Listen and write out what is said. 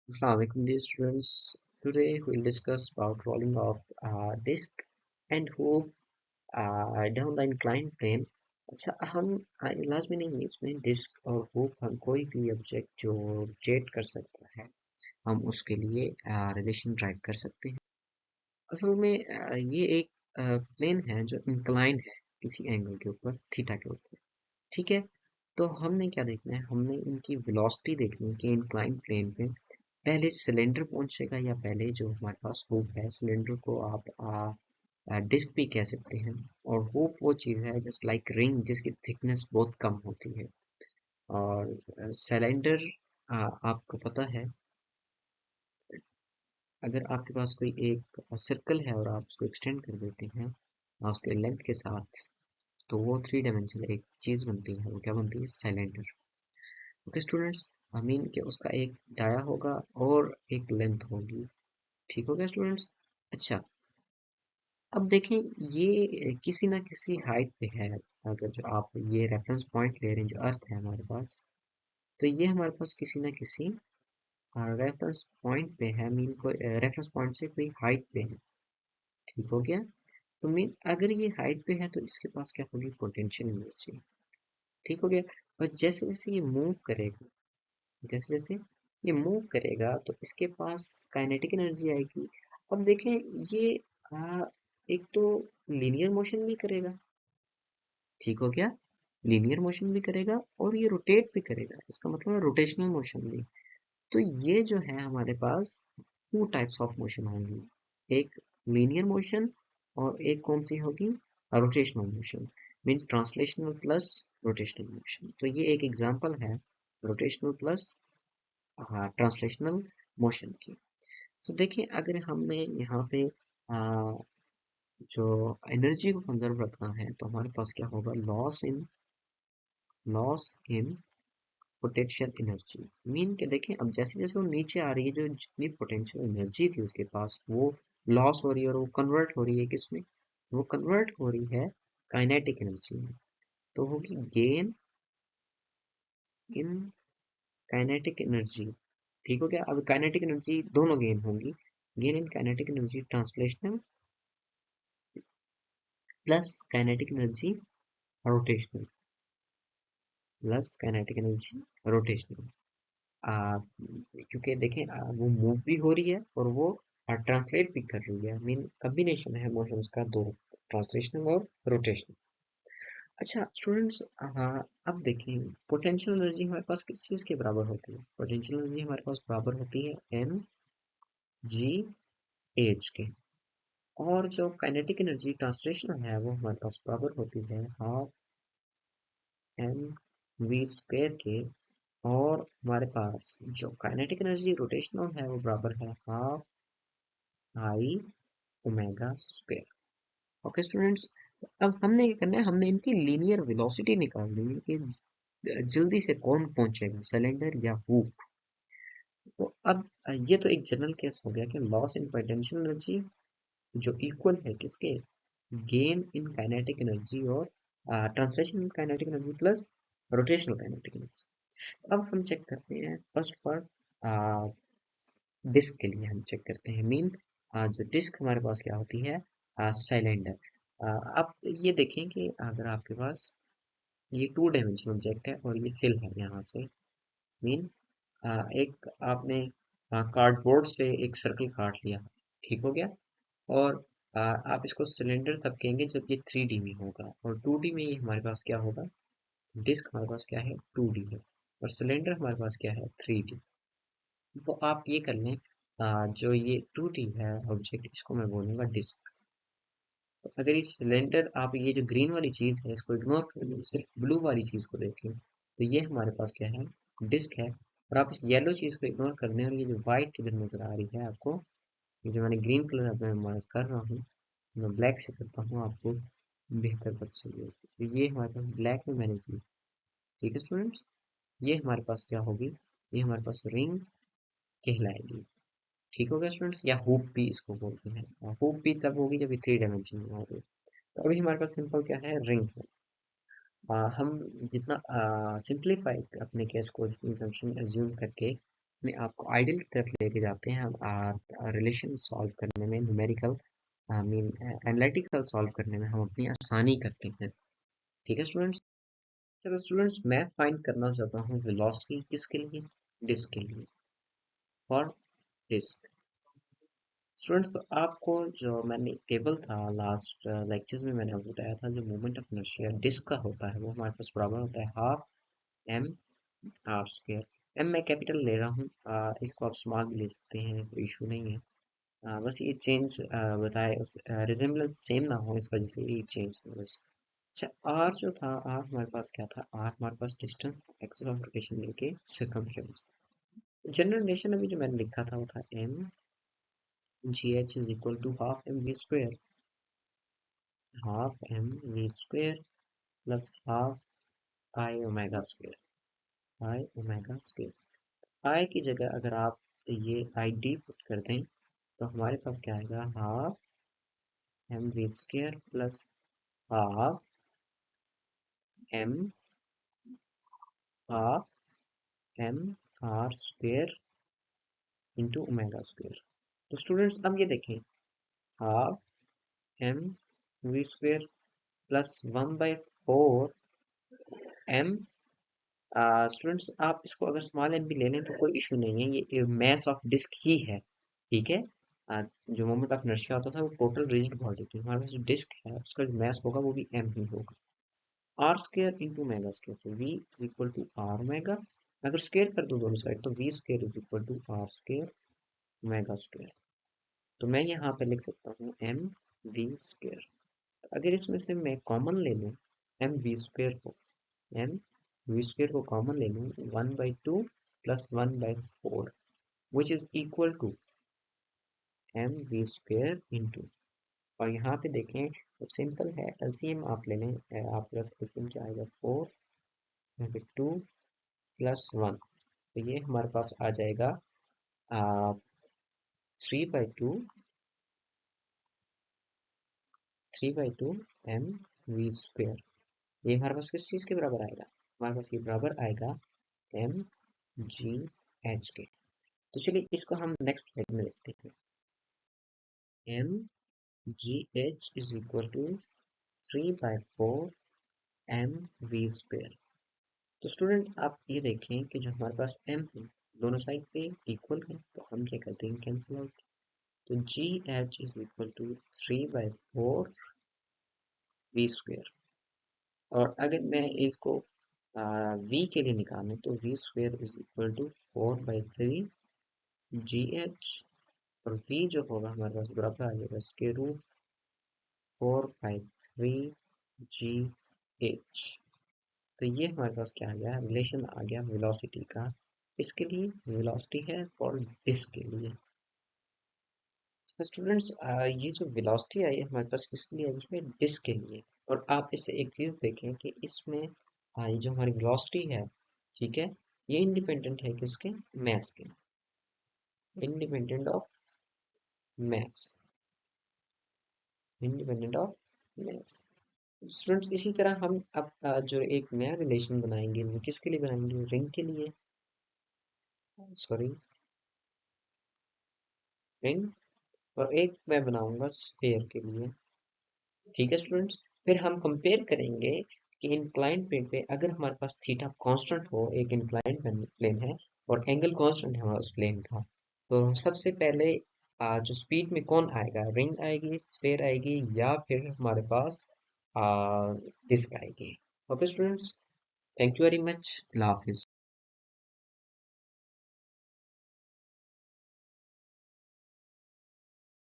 Assalamualaikum dear students. Today we'll discuss about rolling of disk and hoop down the inclined plane. अच्छा हम लाजमी नहीं है इसमें डिस्क और होप हम कोई भी ऑब्जेक्ट जो रोटेट कर सकता है हम उसके लिए रिलेशन ड्राइव कर सकते हैं। असल में ये एक प्लेन है जो इंक्लाइन है किसी एंगल के ऊपर थीटा के ऊपर। ठीक है, तो हमने क्या देखना है, हमने इनकी वेलोसिटी देखनी है कि इंक्लाइन प्लेन पे पहले सिलेंडर पहुंचेगा या पहले जो हमारे पास होप है। सिलेंडर को आप डिस्क भी कह सकते हैं। और होप वो चीज़ है जस्ट लाइक रिंग जिसकी थिकनेस बहुत कम होती है। और सिलेंडर आपको पता है, अगर आपके पास कोई एक सर्कल है और आप उसको एक्सटेंड कर देते हैं उसके लेंथ के साथ, तो वो थ्री डायमेंशनल एक चीज़ बनती है। वो क्या बनती है? Cylinder. Okay students, I mean कि उसका एक डाया होगा और एक लेंथ होगी। ठीक हो गया स्टूडेंट्स? अच्छा, अब देखें ये किसी ना किसी हाइट पे है। अगर जो आप ये रेफरेंस पॉइंट ले रहे हैं, जो अर्थ है हमारे पास, तो ये हमारे पास किसी ना किसी रेफरेंस पॉइंट पे है। मीन को रेफरेंस पॉइंट से कोई हाइट पे है। ठीक हो गया? तो मीन अगर ये हाइट पे है तो इसके पास क्या होगी? Potential energy. ठीक हो गया? और जैसे जैसे ये मूव करेगा, जैसे जैसे ये मूव करेगा तो इसके पास काइनेटिक एनर्जी आएगी। अब देखें ये आ, एक तो लीनियर मोशन भी करेगा। ठीक हो गया? लीनियर मोशन भी करेगा और ये रोटेट भी करेगा। इसका मतलब है रोटेशनल मोशन भी। तो ये जो है हमारे पास टू टाइप्स ऑफ मोशन होंगी, एक लीनियर मोशन और एक कौन सी होगी? Rotational motion. Mean translational plus rotational motion. तो ये एक एग्जांपल है रोटेशनल प्लस ट्रांसलेशनल मोशन की। तो देखिए अगर हमने यहाँ पे आ, जो एनर्जी को कंजर्व रखना है तो हमारे पास क्या होगा? Loss in potential energy. Mean के देखें अब जैसे जैसे वो नीचे आ रही है, जो जितनी पोटेंशियल एनर्जी थी उसके पास वो लॉस हो रही है और वो कन्वर्ट हो रही है किसमें? वो कन्वर्ट हो रही है काइनेटिक एनर्जी में। तो होगी गेन इन काइनेटिक एनर्जी। ठीक हो गया? अब काइनेटिक एनर्जी दोनों गेन होंगी, gain in kinetic energy translational plus kinetic energy rotational, plus kinetic energy rotational. क्योंकि देखें वो मूव भी हो रही है और वो ट्रांसलेट भी कर रही है। मीन कम्बिनेशन है मोशंस का दो, ट्रांसलेशनल और रोटेशनल। अच्छा स्टूडेंट्स, अब देखें पोटेंशियल एनर्जी हमारे पास किस चीज़ के बराबर होती है? पोटेंशियल एनर्जी हमारे पास बराबर होती है एम जी एच के। और जो काइनेटिक एनर्जी ट्रांसलेशनल है वो हमारे पास बराबर होती है हाफ एम वी स्क्वायर के। और हमारे पास जो काइनेटिक एनर्जी रोटेशनल है वो बराबर है half I omega square. Okay students, अब हमने क्या करना है, हमने इनकी लीनियर वेलोसिटी निकालनी है कि जल्दी से कौन पहुंचेगा, सिलेंडर या हुक। तो अब ये तो एक जनरल केस हो गया कि लॉस इन पोटेंशियल एनर्जी जो इक्वल है किसके? गेन इन काइनेटिक एनर्जी और translation in kinetic energy plus rotational kinetic energy. अब हम चेक करते हैं फर्स्ट फॉर डिस्क के लिए हम चेक करते हैं। मीन जो डिस्क हमारे पास क्या होती है? सिलेंडर। आप ये देखें कि अगर आपके पास ये टू डायमेंशनल ऑब्जेक्ट है और ये फिल है यहाँ से। मीन एक आपने कार्डबोर्ड से एक सर्कल काट लिया। ठीक हो गया? और आप इसको सिलेंडर तब कहेंगे जब ये 3D में होगा, और 2D में ये हमारे पास क्या होगा? डिस्क हमारे पास क्या है? 2D है। और सिलेंडर हमारे पास क्या है? 3D। तो आप ये कर लें, जो ये 2D है ऑब्जेक्ट, इसको मैं बोलूँगा डिस्क। तो अगर ये सिलेंडर, आप ये जो ग्रीन वाली चीज़ है इसको इग्नोर कर दें, सिर्फ ब्लू वाली चीज़ को देखें, तो ये हमारे पास क्या है? डिस्क है। और आप इस येलो चीज़ को इग्नोर कर दें और ये जो वाइट इधर नज़र आ रही है आपको, ये जो मैंने ग्रीन कलर अब मैं मार्क कर रहा हूँ, मैं ब्लैक से करता हूँ आपको बेहतर पता चलिए। तो ये हमारे पास ब्लैक में मैंने की। ठीक है स्टूडेंट्स, ये हमारे पास क्या होगी? ये हमारे पास रिंग कहलाएगी। ठीक हो गया स्टूडेंट्स, या हुप भी इसको बोलते हैं। हुप भी तब होगी जब ये थ्री डायमेंशन में होगी। तो अभी हमारे पास सिंपल क्या है? रिंग है। हम जितना सिंप्लीफाई अपने केस को, जितनी assumption assume करके अपने आप को आइडियल की तरफ लेके जाते हैं, रिलेशन सॉल्व करने में, numerical I mean analytical solve करने में हम अपनी आसानी करते हैं। ठीक है स्टूडेंट्स। चलो स्टूडेंट्स, मैं फाइंड करना चाहता हूँ वेलोसिटी किसके लिए, डिस्क के लिए, फॉर डिस्क। स्टूडेंट्स, तो आपको जो मैंने टेबल था लास्ट लेक्चर्स में मैंने आपको बताया था, जो मोमेंट ऑफ इनर्शिया डिस्क का होता है वो हमारे पास बराबर होता है half M R square. M मैं कैपिटल ले रहा हूँ, इसको आप स्मॉल भी ले सकते हैं, कोई इशू नहीं है। बस ये चेंज बताए, उस रिजेम्बलेंस सेम ना हो इस वजह से ये चेंज बस। अच्छा, आर जो था, आर हमारे पास क्या था, आर हमारे पास डिस्टेंस एक्सिस ऑफ रोटेशन लेके सर्कमफ्रेंस था। जनरल रिलेशन अभी जो मैंने लिखा था वो था M G H is equal to half M V square, half M V square plus half I omega square, I omega square. I की जगह अगर आप ये आई डी पुट कर दें तो हमारे पास क्या आएगा, half M V square plus half M half M R square into omega square. तो स्टूडेंट्स अब ये देखें, half M V square plus 1/4 M. Students, आप इसको अगर स्मॉल एम भी ले लें तो कोई इशू नहीं है, ये मैस ऑफ डिस्क ही है। ठीक है। जो मोमेंट ऑफ इनर्शिया होता था वो टोटल रिजिड बॉडी की, हमारे पास जो डिस्क है उसका जो मैस होगा वो भी एम ही होगा। R square into omega square, तो V is equal to R omega. अगर स्क्वायर कर दो दोनों साइड तो V square is equal to R square omega square. तो मैं यहाँ पे लिख सकता हूँ एम वी स्क्वायर। अगर इसमें से मैं कॉमन ले लूँ एम वी स्क्वायर को, एम वी स्क्वायर को कॉमन ले लूँ, 1/2 प्लस 1/4 which is equal to M V square into, और यहाँ पे देखें अब सिंपल है, एलसीएम आप ले लें, आप प्लस एलसीएम क्या आएगा, 4 यहाँ पे 2 प्लस 1, तो ये हमारे पास आ जाएगा 3/2, 3/2 एम वी स्क्वायर। ये हमारे पास किस चीज़ के बराबर आएगा, हमारे पास ये बराबर आएगा एम जी एच के। तो चलिए इसको हम नेक्स्ट स्लाइड में लिखते हैं, M G H is equal to 3/4 M V square. तो स्टूडेंट आप ये देखें कि जो हमारे पास m है दोनों साइड पे इक्वल है, तो हम क्या करते हैं, कैंसिल आउट। तो G H is equal to 3/4 V square. और अगर मैं इसको v के लिए निकालूं तो V square is equal to 4/3 G H, और v जो होगा हमारे पास बराबर आ जाएगा इसके रूट 4/3 जी एच। तो ये हमारे पास क्या आ गया, रिलेशन आ गया वेलोसिटी का, किसके लिए, वेलोसिटी है फॉर डिस्क के लिए। तो स्टूडेंट्स, ये जो वेलोसिटी आई है हमारे पास किसके लिए आई है, डिस्क के लिए। और आप इसे एक चीज देखें कि इसमें ये जो हमारी वेलोसिटी है, ठीक है, ये इंडिपेंडेंट है किसके, मैस के, independent of mass, independent of mass. Students, इसी तरह हम अब जो एक नया रिलेशन बनाएंगे वो किसके लिए बनाएंगे, रिंग के लिए, सॉरी रिंग, और एक मैं बनाऊंगा स्फेयर के लिए। ठीक है स्टूडेंट्स, फिर हम कंपेयर करेंगे कि इंक्लाइंड प्लेन पे अगर हमारे पास थीटा कांस्टेंट हो, एक इंक्लाइंड प्लेन है और एंगल कांस्टेंट है हमारा उस प्लेन का, तो सबसे पहले जो स्पीड में कौन आएगा, रिंग आएगी, स्फेयर आएगी, या फिर हमारे पास डिस्क आएगी। Okay students, thank you very much, Allah Hafiz.